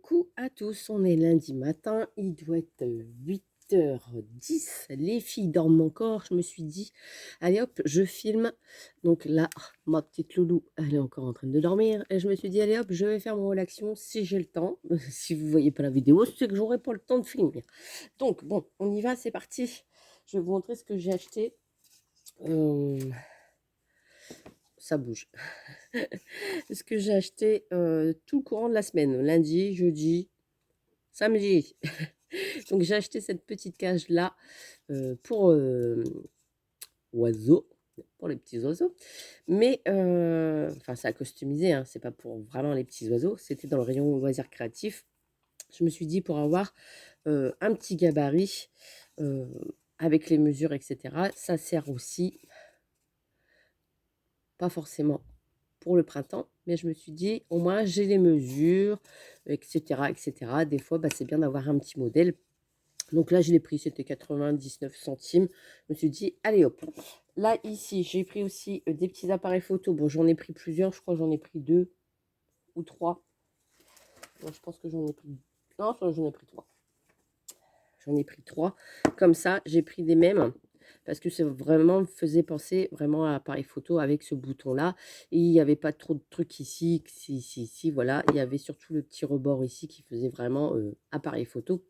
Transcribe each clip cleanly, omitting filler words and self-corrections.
Coucou à tous, on est lundi matin, il doit être 8h10, les filles dorment encore, je me suis dit, allez hop, je filme. Donc là, ma petite loulou, elle est encore en train de dormir, et je me suis dit, allez hop, je vais faire mon relaxation si j'ai le temps. Si vous voyez pas la vidéo, c'est que j'aurai pas le temps de filmer. Donc bon, on y va, c'est parti. Je vais vous montrer ce que j'ai acheté. Euh, Ça bouge. Ce que j'ai acheté tout le courant de la semaine, lundi, jeudi, samedi. Donc j'ai acheté cette petite cage là pour oiseaux, pour les petits oiseaux. Mais enfin c'est à customiser, hein, c'est pas pour vraiment les petits oiseaux. C'était dans le rayon loisirs créatifs. Je me suis dit pour avoir un petit gabarit euh, avec les mesures, etc. Ça sert aussi, pas forcément pour le printemps, mais je me suis dit au moins j'ai les mesures, etc. etc. Des fois, bah, c'est bien d'avoir un petit modèle. Donc là, je l'ai pris, c'était 99 centimes. Je me suis dit, allez hop. Là, ici, j'ai pris aussi des petits appareils photo. Bon, j'en ai pris plusieurs. Je crois que j'en ai pris 2 ou 3. Non, je pense que j'en ai pris... Non, j'en ai pris 3. J'en ai pris 3. Comme ça, j'ai pris des mêmes. Parce que ça vraiment me faisait penser vraiment à appareil photo avec ce bouton-là. Et il n'y avait pas trop de trucs ici, ici, voilà. Il y avait surtout le petit rebord ici qui faisait vraiment appareil photo.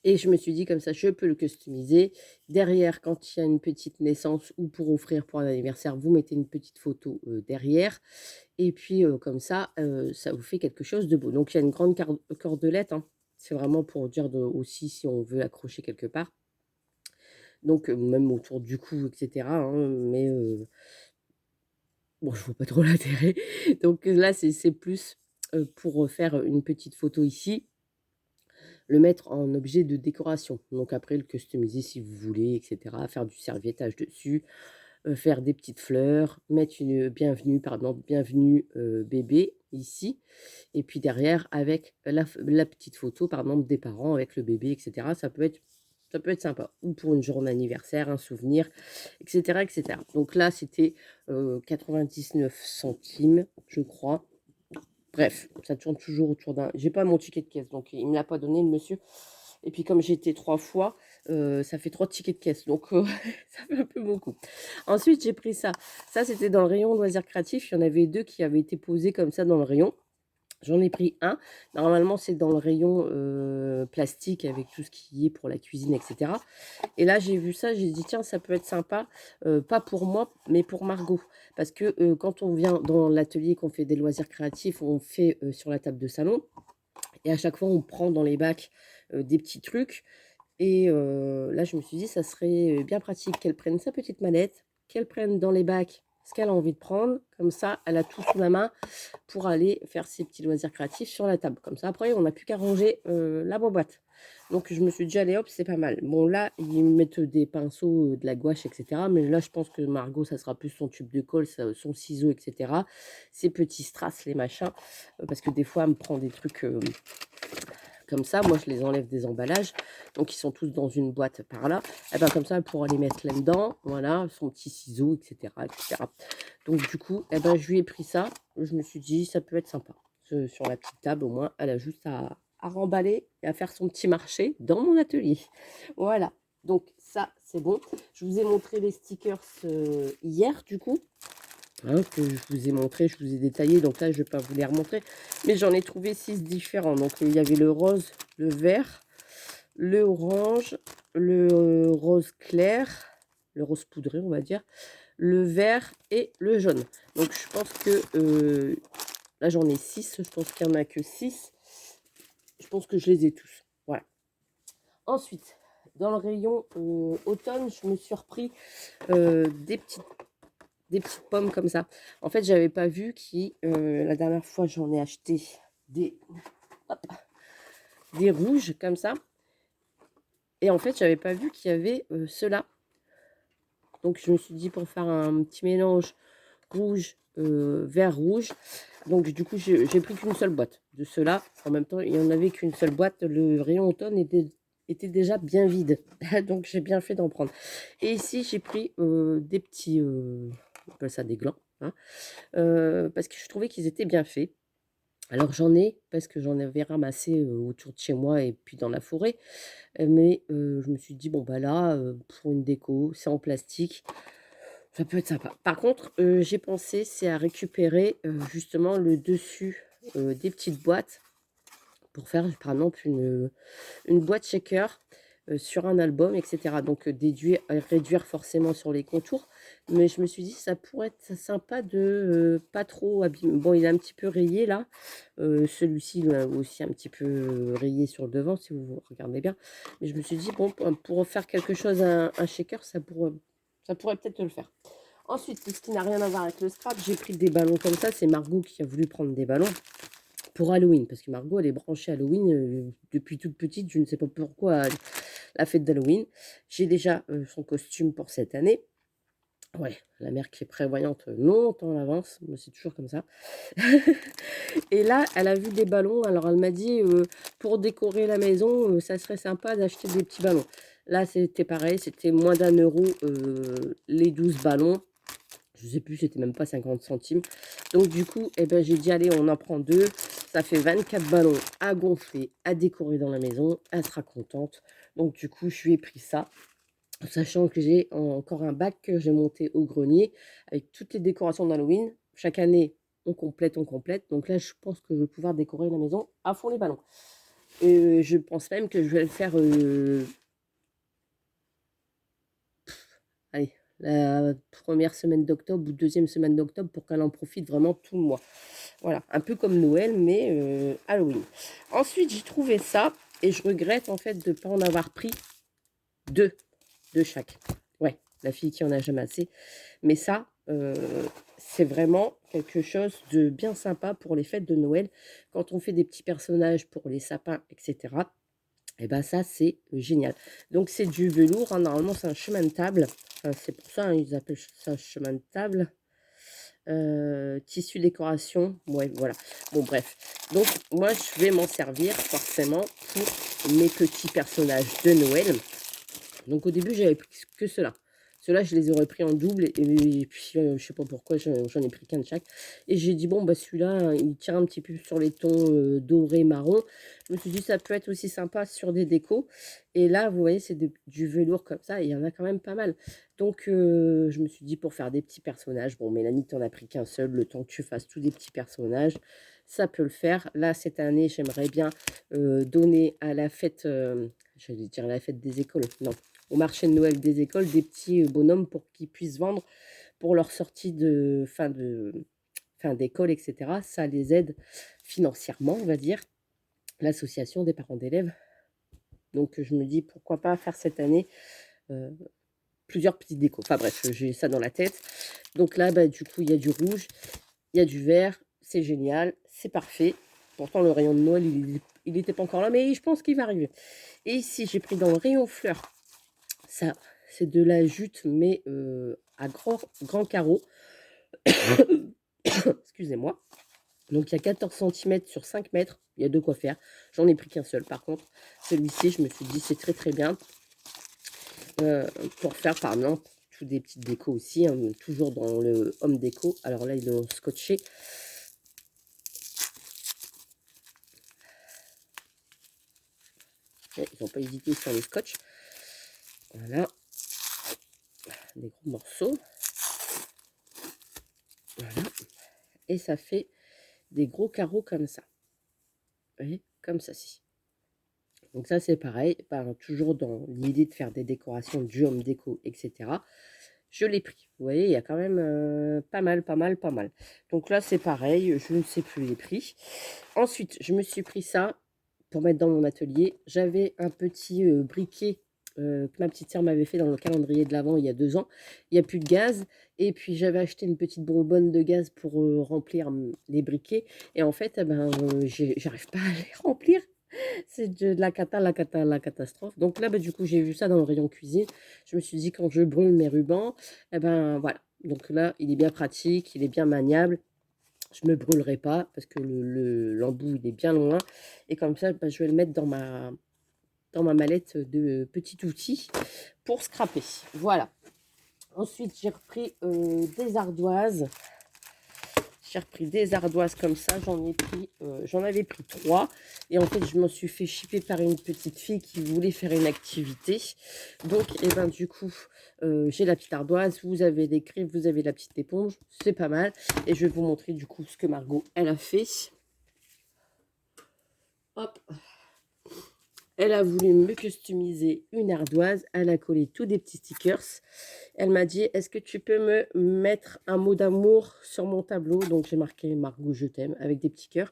Et je me suis dit comme ça, je peux le customiser. Derrière, quand il y a une petite naissance ou pour offrir pour un anniversaire, vous mettez une petite photo derrière. Et puis comme ça vous fait quelque chose de beau. Donc il y a une grande cordelette, hein. C'est vraiment pour dire aussi si on veut accrocher quelque part. Donc même autour du cou, etc. hein, mais bon, je vois pas trop l'intérêt. Donc là, c'est plus pour faire une petite photo ici, le mettre en objet de décoration. Donc après, le customiser si vous voulez, etc. Faire du serviettage dessus, faire des petites fleurs, mettre une bienvenue, par exemple, bienvenue bébé ici. Et puis derrière, avec la petite photo, par exemple, des parents avec le bébé, etc. Ça peut être sympa. Ou pour une journée anniversaire, un souvenir, etc. etc. Donc là, c'était 99 centimes, je crois. Bref, ça tourne toujours autour d'un... J'ai pas mon ticket de caisse, donc il me l'a pas donné, le monsieur. Et puis comme j'ai été 3 fois, ça fait 3 tickets de caisse, donc ça fait un peu beaucoup. Ensuite, j'ai pris ça. Ça, c'était dans le rayon loisirs créatifs. Il y en avait 2 qui avaient été posés comme ça dans le rayon. J'en ai pris un. Normalement, c'est dans le rayon plastique avec tout ce qui est pour la cuisine, etc. Et là, j'ai vu ça, j'ai dit, tiens, ça peut être sympa, pas pour moi, mais pour Margot. Parce que quand on vient dans l'atelier, qu'on fait des loisirs créatifs, on fait sur la table de salon. Et à chaque fois, on prend dans les bacs des petits trucs. Et là, je me suis dit, ça serait bien pratique qu'elle prenne sa petite mallette, qu'elle prenne dans les bacs ce qu'elle a envie de prendre. Comme ça, elle a tout sous la main pour aller faire ses petits loisirs créatifs sur la table. Comme ça, après, on n'a plus qu'à ranger la boîte. Donc, je me suis dit, allez hop, c'est pas mal. Bon, là, ils mettent des pinceaux, de la gouache, etc. Mais là, je pense que Margot, ça sera plus son tube de colle, son ciseau, etc. Ses petits strass, les machins. Parce que des fois, elle me prend des trucs comme ça. Moi, je les enlève des emballages. Donc, ils sont tous dans une boîte par là. Et ben, comme ça, elle pourra les mettre là-dedans. Voilà, son petit ciseau, etc., etc. Donc, du coup, eh ben, je lui ai pris ça. Je me suis dit, ça peut être sympa. Sur la petite table, au moins, elle a juste à remballer et à faire son petit marché dans mon atelier. Voilà. Donc, ça, c'est bon. Je vous ai montré les stickers hier, du coup. Hein, que je vous ai montré, je vous ai détaillé, donc là je ne vais pas vous les remontrer, mais j'en ai trouvé 6 différents. Donc il y avait le rose, le vert, le orange, le rose clair, le rose poudré on va dire, le vert et le jaune. Donc je pense que là j'en ai 6, je pense qu'il n'y en a que 6. Je pense que je les ai tous. Voilà. Ensuite, dans le rayon automne, je me suis repris des petites pommes comme ça. En fait, j'avais pas vu la dernière fois, j'en ai acheté des, hop, des rouges comme ça. Et en fait, j'avais pas vu qu'il y avait ceux-là. Donc, je me suis dit pour faire un petit mélange rouge, vert rouge. Donc, du coup, j'ai pris qu'une seule boîte de ceux-là. En même temps, il n'y en avait qu'une seule boîte. Le rayon automne était déjà bien vide. Donc, j'ai bien fait d'en prendre. Et ici, j'ai pris des petits... on appelle ça des glands. Hein, parce que je trouvais qu'ils étaient bien faits. Alors j'en ai, parce que j'en avais ramassé autour de chez moi et puis dans la forêt. Mais je me suis dit: «Bon, bah, là, pour une déco, c'est en plastique, ça peut être sympa». Par contre, j'ai pensé, c'est à récupérer, justement le dessus, des petites boîtes pour faire, par exemple, une boîte shaker, sur un album et cetera. Donc déduire réduire forcément sur les contours, mais je me suis dit: «Ça pourrait être sympa de, pas trop abîmer». Bon, il est un petit peu rayé là, celui-ci, il est aussi un petit peu, rayé sur le devant si vous regardez bien. Mais je me suis dit: «Bon, pour faire quelque chose, un shaker, ça pourrait peut-être le faire». Ensuite, ce qui n'a rien à voir avec le scrap, j'ai pris des ballons comme ça. C'est Margot qui a voulu prendre des ballons pour Halloween, parce que Margot, elle est branchée Halloween, depuis toute petite. Je ne sais pas pourquoi, la fête d'Halloween. J'ai déjà, son costume pour cette année. Ouais, la mère qui est prévoyante, longtemps à l'avance, moi c'est toujours comme ça. Et là, elle a vu des ballons, alors elle m'a dit, «Pour décorer la maison, ça serait sympa d'acheter des petits ballons». Là, c'était pareil, c'était moins d'1 €, les 12 ballons. Je sais plus, c'était même pas 50 centimes. Donc du coup, eh ben, j'ai dit: «Allez, on en prend 2, ça fait 24 ballons à gonfler, à décorer dans la maison, elle sera contente». Donc du coup, je lui ai pris ça, sachant que j'ai encore un bac que j'ai monté au grenier avec toutes les décorations d'Halloween. Chaque année, on complète, on complète. Donc là, je pense que je vais pouvoir décorer la maison à fond les ballons. Je pense même que je vais le faire, allez, la première semaine d'octobre ou deuxième semaine d'octobre pour qu'elle en profite vraiment tout le mois. Voilà, un peu comme Noël, mais Halloween. Ensuite, j'ai trouvé ça et je regrette en fait de ne pas en avoir pris 2 de chaque. Ouais, la fille qui en a jamais assez. Mais ça, c'est vraiment quelque chose de bien sympa pour les fêtes de Noël. Quand on fait des petits personnages pour les sapins, etc., et ben ça, c'est génial. Donc c'est du velours, hein, normalement c'est un chemin de table. Enfin, c'est pour ça, hein, ils appellent ça un chemin de table. Tissu décoration, ouais, voilà. Bon, bref. Donc moi, je vais m'en servir forcément pour mes petits personnages de Noël. Donc au début, j'avais pris que ceux-là. Ceux-là, je les aurais pris en double et puis, je sais pas pourquoi, j'en ai pris qu'un de chaque et j'ai dit: «Bon, bah, celui-là, il tire un petit peu sur les tons, dorés, marron». Je me suis dit: «Ça peut être aussi sympa sur des décos» et là, vous voyez, c'est du velours comme ça et il y en a quand même pas mal. Donc je me suis dit: «Pour faire des petits personnages», bon, Mélanie, tu en as pris qu'un seul, le temps que tu fasses tous des petits personnages, ça peut le faire. Là, cette année, j'aimerais bien, donner à la fête, j'allais dire la fête des écoles, non, au marché de Noël des écoles, des petits, bonhommes pour qu'ils puissent vendre pour leur sortie de fin d'école et cetera. Ça les aide financièrement, on va dire, l'association des parents d'élèves. Donc je me dis: «Pourquoi pas faire cette année, heu, plusieurs petites décos». Enfin bref, j'ai ça dans la tête. Donc là, bah, du coup, il y a du rouge, il y a du vert, c'est génial, c'est parfait. Pourtant le rayon de Noël, il était pas encore là, mais je pense qu'il va arriver. Et ici, j'ai pris dans le rayon fleurs. Ça, c'est de la jute, mais à grands carreaux. Excusez-moi. Donc il y a 14 centimètres sur 5 mètres. Il y a de quoi faire. J'en ai pris qu'un seul par contre. Celui-ci, je me suis dit, c'est très très bien. Pour faire par exemple tout des petites décos aussi, hein, toujours dans le home déco. Alors là, ils l'ont scotché. Ils n'ont pas hésité sur les scotch. Voilà. Des gros morceaux. Voilà. Et ça fait des gros carreaux comme ça. Vous voyez, comme ça ci. Donc ça, c'est pareil, ben, toujours dans l'idée de faire des décorations du home déco, etc. Je l'ai pris. Vous voyez, il y a quand même pas mal, pas mal, pas mal. Donc là, c'est pareil, je ne sais plus les prix. Ensuite, je me suis pris ça pour mettre dans mon atelier. J'avais un petit briquet que ma petite sœur m'avait fait dans le calendrier de l'Avent il y a 2 ans. Il n'y a plus de gaz. Et puis, j'avais acheté une petite bonbonne de gaz pour remplir les briquets. Et en fait, eh ben, j'arrive pas à les remplir. C'est de la cata, la cata, la catastrophe. Donc là, bah, du coup, j'ai vu ça dans le rayon cuisine. Je me suis dit, quand je brûle mes rubans, eh ben voilà. Donc là, il est bien pratique, il est bien maniable. Je ne me brûlerai pas parce que l'embout, il est bien loin. Et comme ça, bah, je vais le mettre dans ma mallette de petits outils pour scraper. Voilà. Ensuite, j'ai repris des ardoises. j'ai repris des ardoises comme ça. J'en avais pris 3. Et en fait, je m'en suis fait shipper par une petite fille qui voulait faire une activité. Donc, et ben, du coup, j'ai la petite ardoise, vous avez les griffes, vous avez la petite éponge. C'est pas mal. Et je vais vous montrer du coup ce que Margot, elle a fait. Hop. Elle a voulu me customiser une ardoise. Elle a collé tous des petits stickers. Elle m'a dit, est-ce que tu peux me mettre un mot d'amour sur mon tableau? Donc, j'ai marqué Margot, je t'aime avec des petits cœurs.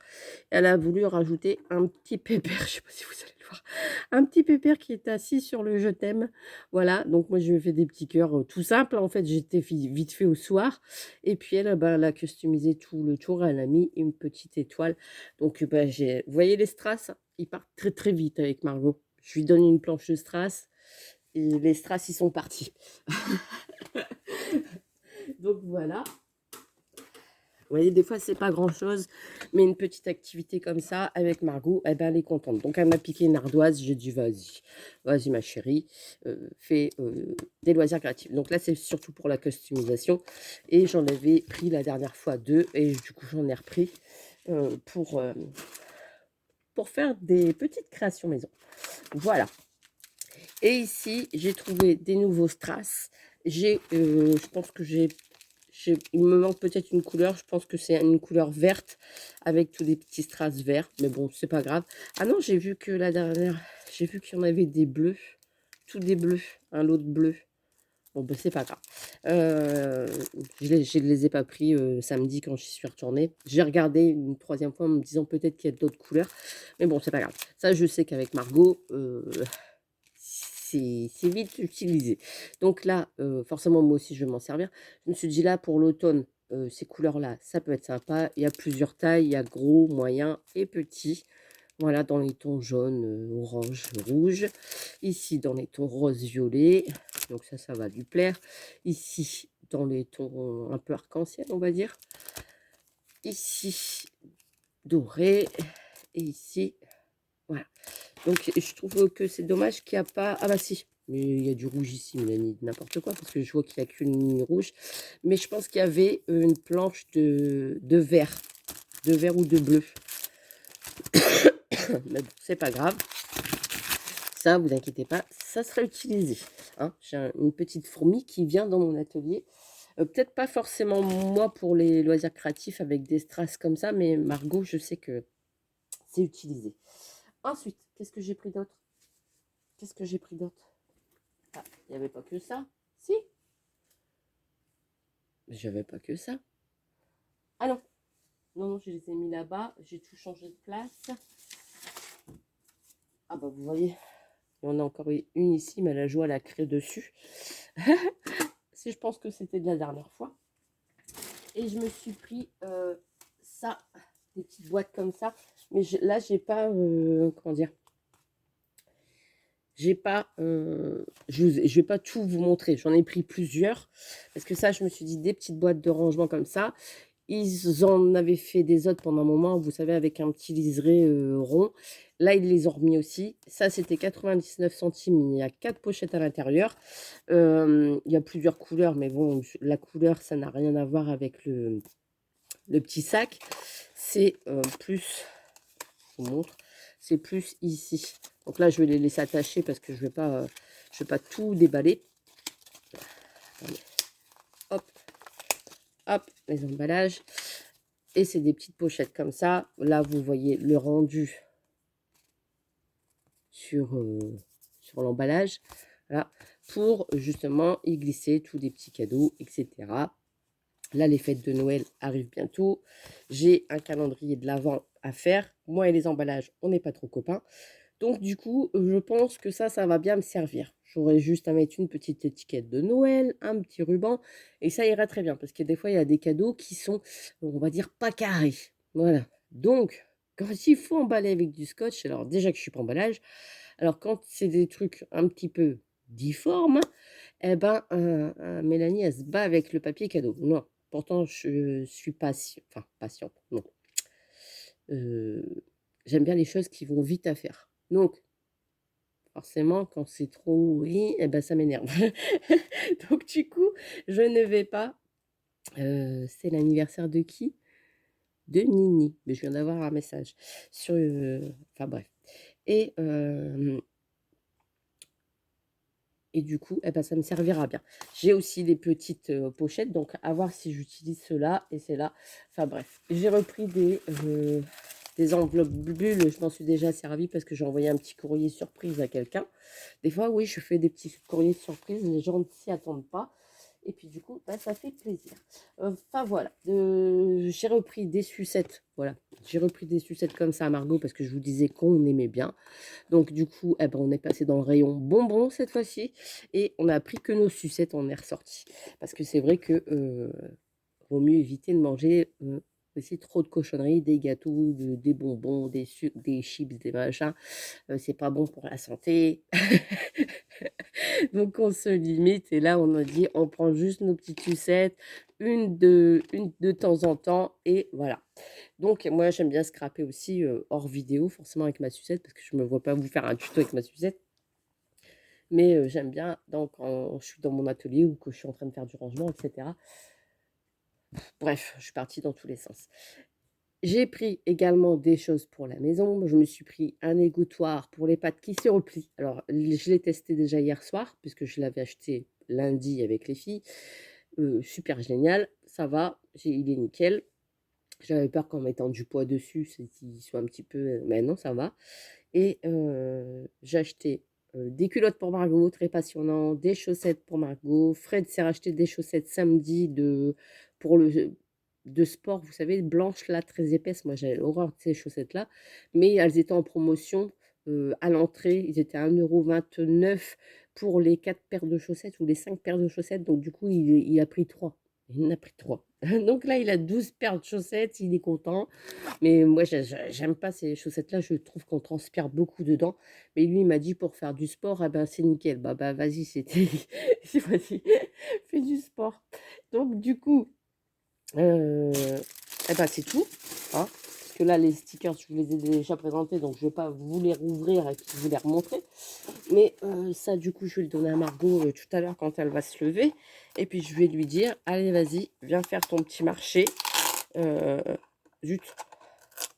Elle a voulu rajouter un petit pépère. Je ne sais pas si vous allez le voir. Un petit pépère qui est assis sur le je t'aime. Voilà. Donc, moi, je lui ai fait des petits cœurs tout simples. En fait, j'étais vite fait au soir. Et puis, elle, ben, elle a customisé tout le tour. Elle a mis une petite étoile. Donc, ben, vous voyez les strass? Ils partent très, très vite avec Margot. Je lui donne une planche de strass. Et les strass, ils sont partis. Donc voilà. Vous voyez, des fois, c'est pas grand-chose, mais une petite activité comme ça, avec Margot, eh ben, elle est contente. Donc, elle m'a piqué une ardoise. J'ai dit, vas-y, vas-y, ma chérie, fais des loisirs créatifs. Donc là, c'est surtout pour la customisation. Et j'en avais pris la dernière fois 2, et du coup, j'en ai repris pour faire des petites créations maison. Voilà. Et ici, j'ai trouvé des nouveaux strass. Je pense que il me manque peut-être une couleur. Je pense que c'est une couleur verte avec tous des petits strass verts. Mais bon, c'est pas grave. Ah non, j'ai vu que la dernière, j'ai vu qu'il y en avait des bleus. Tous des bleus. Un lot de bleus. Bon, ben, c'est pas grave. Je ne les ai pas pris samedi quand j'y suis retournée. J'ai regardé une 3e fois en me disant peut-être qu'il y a d'autres couleurs. Mais bon, c'est pas grave. Ça, je sais qu'avec Margot, c'est vite utilisé. Donc là, forcément, moi aussi, je vais m'en servir. Je me suis dit là, pour l'automne, ces couleurs-là, ça peut être sympa. Il y a plusieurs tailles. Il y a gros, moyen et petit. Voilà, dans les tons jaune, orange, rouge. Ici, dans les tons rose-violet. Donc ça va lui plaire. Ici, dans les tons un peu arc-en-ciel, on va dire. Ici, doré. Et ici, voilà. Donc, je trouve que c'est dommage qu'il n'y a pas... Ah bah si, mais il y a du rouge ici, Mélanie, n'importe quoi, parce que je vois qu'il n'y a qu'une ligne rouge. Mais je pense qu'il y avait une planche de vert ou de bleu. Mais bon, c'est pas grave. Ça, vous inquiétez pas, ça sera utilisé. Hein. J'ai une petite fourmi qui vient dans mon atelier. Peut-être pas forcément moi pour les loisirs créatifs avec des strass comme ça, mais Margot, je sais que c'est utilisé. Ensuite, qu'est-ce que j'ai pris d'autre? Qu'est-ce que j'ai pris d'autre? Ah, il n'y avait pas que ça. Si. J'avais pas que ça. Ah non. Non, non, je les ai mis là-bas. J'ai tout changé de place. Ah bah vous voyez, il y en a encore une ici, mais elle a joué à la craie dessus. Si je pense que c'était de la dernière fois. Et je me suis pris ça, des petites boîtes comme ça. Mais là, j'ai pas, comment dire, j'ai pas, je vais pas tout vous montrer. J'en ai pris plusieurs. Parce que ça, je me suis dit, des petites boîtes de rangement comme ça. Ils en avaient fait des autres pendant un moment, vous savez, avec un petit liseré rond. Là, ils les ont remis aussi. Ça, c'était 99 centimes. Il y a 4 pochettes à l'intérieur. Il y a plusieurs couleurs, mais bon, la couleur, ça n'a rien à voir avec le petit sac. C'est plus, je vous montre, c'est plus ici. Donc là, je vais les laisser attacher parce que je vais pas tout déballer. Attendez. Hop, hop, les emballages. Et c'est des petites pochettes comme ça. Là, vous voyez le rendu sur l'emballage. Voilà, pour justement y glisser tous des petits cadeaux, etc. Là, les fêtes de Noël arrivent bientôt. J'ai un calendrier de l'Avent à faire. Moi et les emballages, on n'est pas trop copains. Donc, du coup, je pense que ça va bien me servir. J'aurais juste à mettre une petite étiquette de Noël, un petit ruban, et ça ira très bien. Parce que des fois, il y a des cadeaux qui sont, on va dire, pas carrés. Voilà. Donc, quand il faut emballer avec du scotch, alors déjà que je suis pas emballage, alors quand c'est des trucs un petit peu difformes, eh ben, Mélanie, elle se bat avec le papier cadeau. Non, pourtant, je suis patiente, non. J'aime bien les choses qui vont vite à faire. Donc, forcément, quand c'est trop oui, eh ben, ça m'énerve. Donc, du coup, je ne vais pas. C'est l'anniversaire de qui? de Nini. Mais je viens d'avoir un message sur... enfin bref. Et, et du coup, eh ben, ça me servira bien. J'ai aussi des petites pochettes, donc à voir si j'utilise cela et c'est là. Enfin bref, j'ai repris des enveloppes bulles. Je m'en suis déjà servi parce que j'ai envoyé un petit courrier surprise à quelqu'un. Des fois, oui, je fais des petits courriers surprises, les gens ne s'y attendent pas. Et puis du coup, bah, ça fait plaisir. Enfin voilà, j'ai repris des sucettes. Voilà, j'ai repris des sucettes comme ça à Margot parce que je vous disais qu'on aimait bien. Donc du coup, eh ben, on est passé dans le rayon bonbons cette fois-ci et on a appris que nos sucettes, on est ressorti. Parce que c'est vrai que vaut mieux éviter de manger aussi trop de cochonneries, des gâteaux, des bonbons, des chips, des machins. C'est pas bon pour la santé. Donc on se limite et là on a dit on prend juste nos petites sucettes, une de temps en temps et voilà. Donc moi j'aime bien scraper aussi hors vidéo, forcément avec ma sucette parce que je me vois pas vous faire un tuto avec ma sucette. Mais j'aime bien donc quand je suis dans mon atelier ou que je suis en train de faire du rangement, etc. Bref, je suis partie dans tous les sens. J'ai pris également des choses pour la maison. Je me suis pris un égouttoir pour les pâtes qui se replient. Alors, je l'ai testé déjà hier soir, puisque je l'avais acheté lundi avec les filles. Super génial, ça va, il est nickel. J'avais peur qu'en mettant du poids dessus, qu'il soit un petit peu... Mais non, ça va. Et j'ai acheté des culottes pour Margot, très passionnant, des chaussettes pour Margot. Fred s'est racheté des chaussettes samedi pour de sport, vous savez, blanches là, très épaisses. Moi, j'avais horreur de ces chaussettes-là. Mais elles étaient en promotion à l'entrée. Ils étaient à 1,29 € pour les 4 paires de chaussettes ou les 5 paires de chaussettes. Donc, du coup, il a pris 3. Il en a pris 3. Donc là, il a 12 paires de chaussettes. Il est content. Mais moi, j'aime pas ces chaussettes-là. Je trouve qu'on transpire beaucoup dedans. Mais lui, il m'a dit pour faire du sport, eh ben, c'est nickel. Bah vas-y, c'était. Vas-y, fais du sport. Donc, du coup, eh ben, c'est tout. Hein. Parce que là, les stickers, je vous les ai déjà présentés. Donc, je ne vais pas vous les rouvrir et puis vous les remontrer. Mais ça, du coup, je vais le donner à Margot tout à l'heure quand elle va se lever. Et puis, je vais lui dire, allez, vas-y, viens faire ton petit marché. Zut.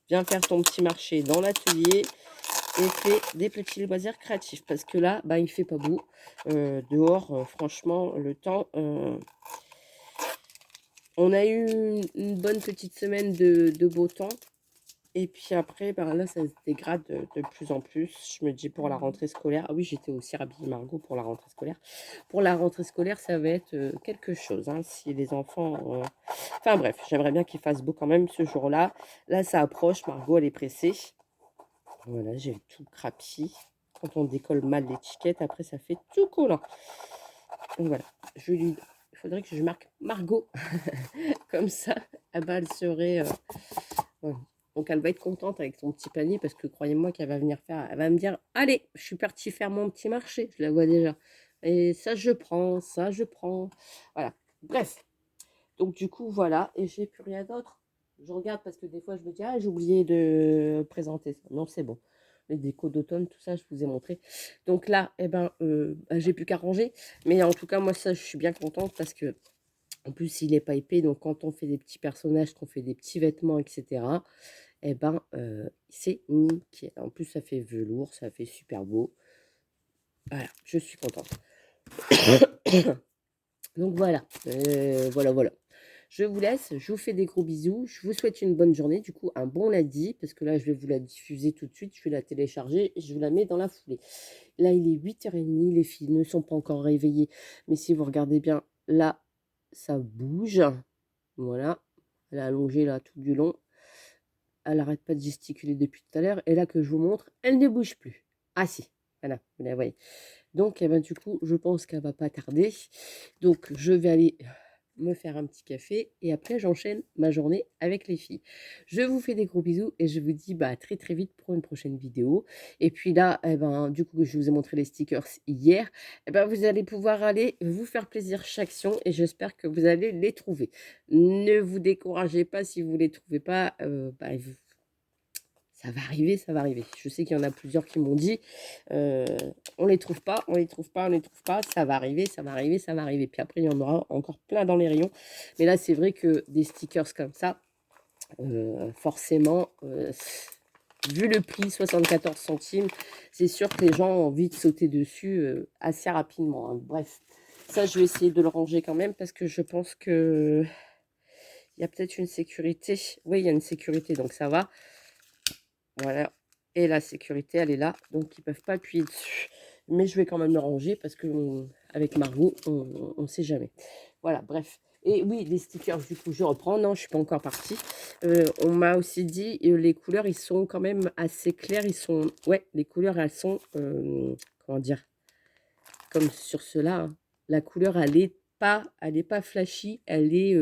Viens faire ton petit marché dans l'atelier et fais des petits loisirs créatifs. Parce que là, bah, il fait pas beau. Dehors, franchement, le temps... on a eu une bonne petite semaine de beau temps. Et puis après, ben là, ça se dégrade de plus en plus. Je me dis pour la rentrée scolaire. Ah oui, j'étais aussi rhabillée Margot pour la rentrée scolaire. Pour la rentrée scolaire, ça va être quelque chose. Hein, si les enfants... Enfin bref, j'aimerais bien qu'il fasse beau quand même ce jour-là. Là, ça approche. Margot, elle est pressée. Voilà, j'ai tout crapi. Quand on décolle mal l'étiquette, après, ça fait tout collant. Donc voilà, il faudrait que je marque Margot. Comme ça, ah bah, elle serait... ouais. Donc elle va être contente avec son petit panier parce que croyez-moi qu'elle va venir faire... Elle va me dire, allez, je suis partie faire mon petit marché. Je la vois déjà. Et ça, je prends, ça, je prends. Voilà. Bref. Donc du coup, voilà. Et j'ai plus rien d'autre. Je regarde parce que des fois, je me dis, ah, j'ai oublié de présenter ça. Non, c'est bon. Les décos d'automne, tout ça, je vous ai montré. Donc là, eh ben, j'ai plus qu'à ranger. Mais en tout cas, moi, ça, je suis bien contente parce que, en plus, il n'est pas épais. Donc, quand on fait des petits personnages, qu'on fait des petits vêtements, etc., eh ben, c'est nickel. En plus, ça fait velours, ça fait super beau. Voilà, je suis contente. Donc voilà, voilà. Je vous laisse, je vous fais des gros bisous, je vous souhaite une bonne journée, du coup un bon lundi, parce que là je vais vous la diffuser tout de suite, je vais la télécharger et je vous la mets dans la foulée. Là il est 8h30, les filles ne sont pas encore réveillées, mais si vous regardez bien, là ça bouge, voilà, elle est allongée là tout du long, elle n'arrête pas de gesticuler depuis tout à l'heure, et là que je vous montre, elle ne bouge plus. Ah si, voilà, vous la voyez. Donc eh ben, du coup je pense qu'elle va pas tarder, donc je vais aller me faire un petit café et après j'enchaîne ma journée avec les filles. Je vous fais des gros bisous et je vous dis bah, à très très vite pour une prochaine vidéo. Et puis là, eh ben, du coup, je vous ai montré les stickers hier. Eh ben, vous allez pouvoir aller vous faire plaisir chaque action et j'espère que vous allez les trouver. Ne vous découragez pas si vous ne les trouvez pas. Bah, ça va arriver, ça va arriver. Je sais qu'il y en a plusieurs qui m'ont dit, on les trouve pas, on les trouve pas, on les trouve pas, ça va arriver, ça va arriver, ça va arriver. Puis après, il y en aura encore plein dans les rayons. Mais là, c'est vrai que des stickers comme ça, Forcément, vu le prix, 74 centimes, c'est sûr que les gens ont envie de sauter dessus assez rapidement, hein. Bref, ça, je vais essayer de le ranger quand même parce que je pense que il y a peut-être une sécurité. Oui, il y a une sécurité, donc ça va. Voilà. Et la sécurité, elle est là, donc ils ne peuvent pas appuyer dessus. Mais je vais quand même le ranger parce que avec Margot, on ne sait jamais. Voilà, bref. Et oui, les stickers, du coup, je reprends. Non, je ne suis pas encore partie. On m'a aussi dit, les couleurs, ils sont quand même assez clairs. Ils sont... Ouais, les couleurs, elles sont... comment dire? Comme sur ceux-là, hein. La couleur, elle est pas flashy. Elle est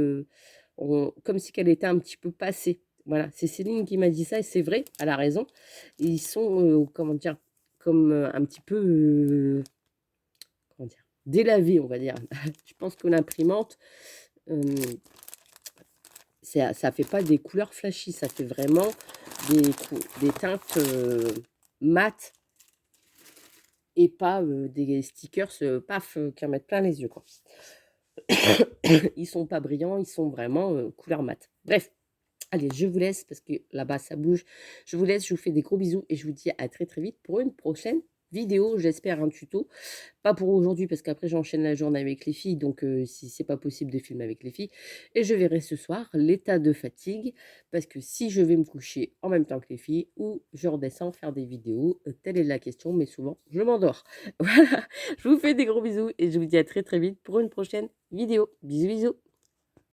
comme si elle était un petit peu passée. Voilà, c'est Céline qui m'a dit ça et c'est vrai, elle a raison. Ils sont, comment dire, comme un petit peu, comment dire, délavés, on va dire. Je pense que l'imprimante, euh, ça fait pas des couleurs flashy, ça fait vraiment des teintes mates et pas des stickers, paf, qui en mettent plein les yeux, quoi. Ils sont pas brillants, ils sont vraiment couleur mat. Bref, allez, je vous laisse parce que là-bas ça bouge. Je vous laisse, je vous fais des gros bisous et je vous dis à très très vite pour une prochaine vidéo. J'espère un tuto. Pas pour aujourd'hui parce qu'après j'enchaîne la journée avec les filles. Donc si c'est pas possible de filmer avec les filles. Et je verrai ce soir l'état de fatigue. Parce que si je vais me coucher en même temps que les filles ou je redescends faire des vidéos, telle est la question. Mais souvent je m'endors. Voilà, je vous fais des gros bisous et je vous dis à très très vite pour une prochaine vidéo. Bisous bisous.